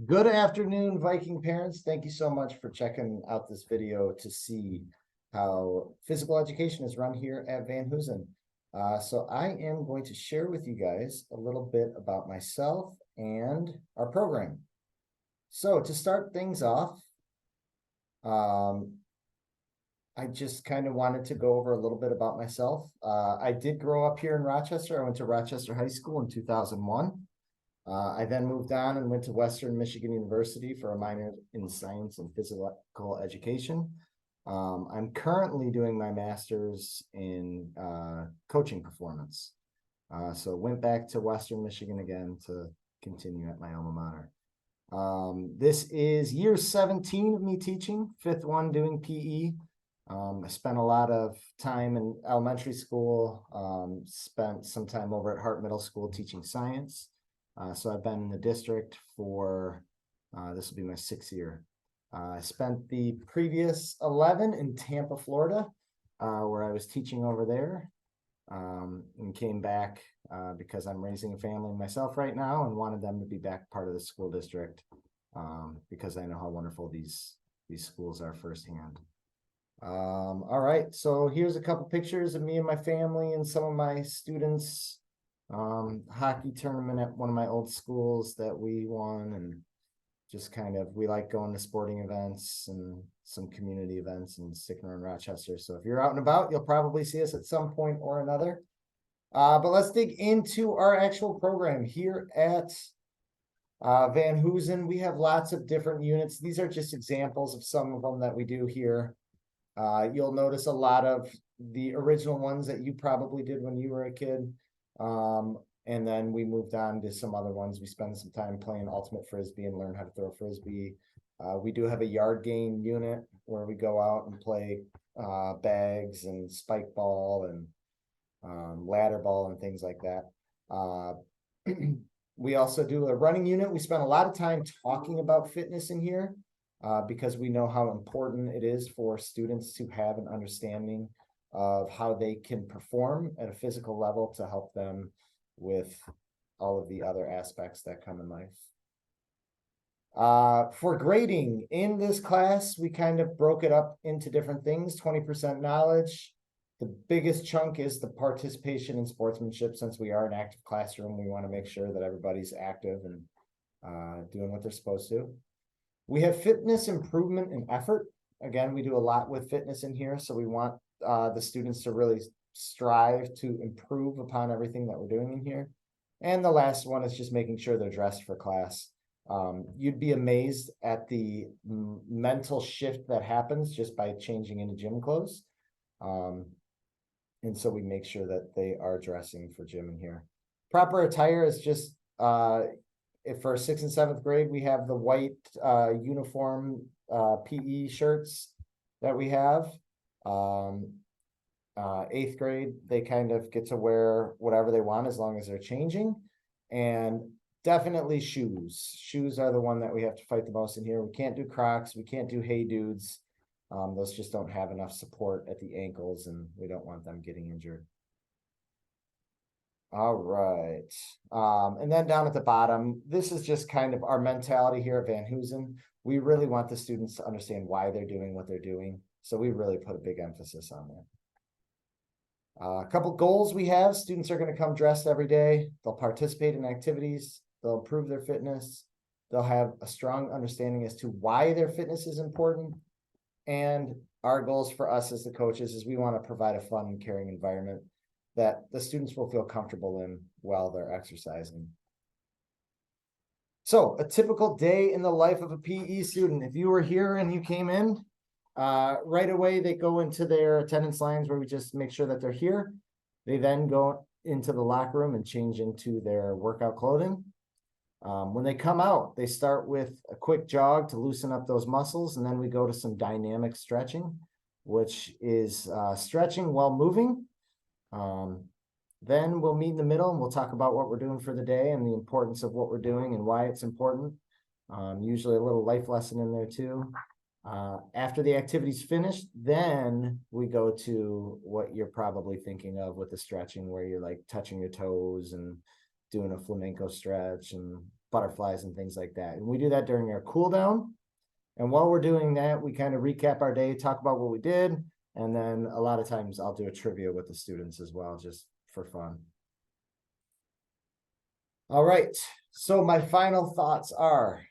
Good afternoon, Viking parents. Thank you so much for checking out this video to see how physical education is run here at Van Hoosen. So I am going to share with you guys a little bit about myself and our program. So to start things off, I just kind of wanted to go over a little bit about myself. I did grow up here in Rochester. I went to Rochester High School in 2001. I then moved on and went to Western Michigan University for a minor in science and physical education. I'm currently doing my master's in coaching performance. So went back to Western Michigan again to continue at my alma mater. This is year 17 of me teaching, fifth one doing PE. I spent a lot of time in elementary school, spent some time over at Hart Middle School teaching science. So I've been in the district for, this will be my 6th year. I spent the previous 11 in Tampa, Florida, where I was teaching over there, and came back because I'm raising a family myself right now and wanted them to be back part of the school district because I know how wonderful these schools are firsthand. All right, so here's a couple pictures of me and my family and some of my students. Hockey tournament at one of my old schools that we won, and just kind of, we like going to sporting events and some community events and sticking around Rochester. So if you're out and about, you'll probably see us at some point or another. But let's dig into our actual program here at Van Hoosen. We have lots of different units. These are just examples of some of them that we do here. You'll notice a lot of the original ones that you probably did when you were a kid. And then we moved on to some other ones. We spend some time playing ultimate frisbee and learn how to throw frisbee. We do have a yard game unit where we go out and play bags and spike ball and ladder ball and things like that. We also do a running unit. We spend a lot of time talking about fitness in here because we know how important it is for students to have an understanding of how they can perform at a physical level to help them with all of the other aspects that come in life. For grading in this class, we kind of broke it up into different things. 20% knowledge. The biggest chunk is the participation in sportsmanship. Since we are an active classroom, we want to make sure that everybody's active and doing what they're supposed to. We have fitness improvement and effort. Again, we do a lot with fitness in here, so we want the students to really strive to improve upon everything that we're doing in here. And the last one is just making sure they're dressed for class. You'd be amazed at the mental shift that happens just by changing into gym clothes. And so we make sure that they are dressing for gym in here. Proper attire is just, if for 6th and 7th grade, we have the white uniform PE shirts that we have. 8th grade, they kind of get to wear whatever they want as long as they're changing. And definitely shoes. Shoes are the one that we have to fight the most in here. We can't do Crocs. We can't do Hey Dudes. Those just don't have enough support at the ankles, and we don't want them getting injured. All right. And then down at the bottom, this is just kind of our mentality here at Van Hoosen. We really want the students to understand why they're doing what they're doing. So we really put a big emphasis on that. A couple goals we have: students are going to come dressed every day. They'll participate in activities. They'll improve their fitness. They'll have a strong understanding as to why their fitness is important. And our goals for us as the coaches is we want to provide a fun and caring environment that the students will feel comfortable in while they're exercising. So a typical day in the life of a PE student. If you were here and you came in, right away, they go into their attendance lines where we just make sure that they're here. They then go into the locker room and change into their workout clothing. When they come out, they start with a quick jog to loosen up those muscles, and then we go to some dynamic stretching, which is stretching while moving. Then we'll meet in the middle and we'll talk about what we're doing for the day and the importance of what we're doing and why it's important. Usually a little life lesson in there too. After the activity's finished, then we go to what you're probably thinking of with the stretching, where you're like touching your toes and doing a flamenco stretch and butterflies and things like that. And we do that during our cool down. And while we're doing that, we kind of recap our day, talk about what we did. And then a lot of times I'll do a trivia with the students as well, just for fun. All right. So my final thoughts are,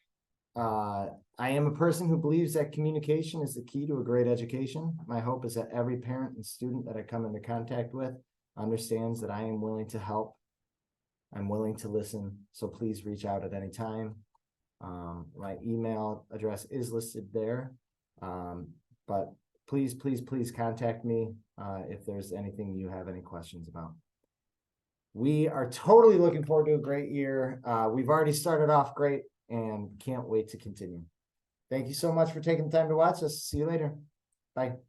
I am a person who believes that communication is the key to a great education. My hope is that every parent and student that I come into contact with understands that I am willing to help. I'm willing to listen. So please reach out at any time. My email address is listed there. But please contact me if there's anything you have any questions about. We are totally looking forward to a great year. We've already started off great and can't wait to continue. Thank you so much for taking the time to watch us. See you later. Bye.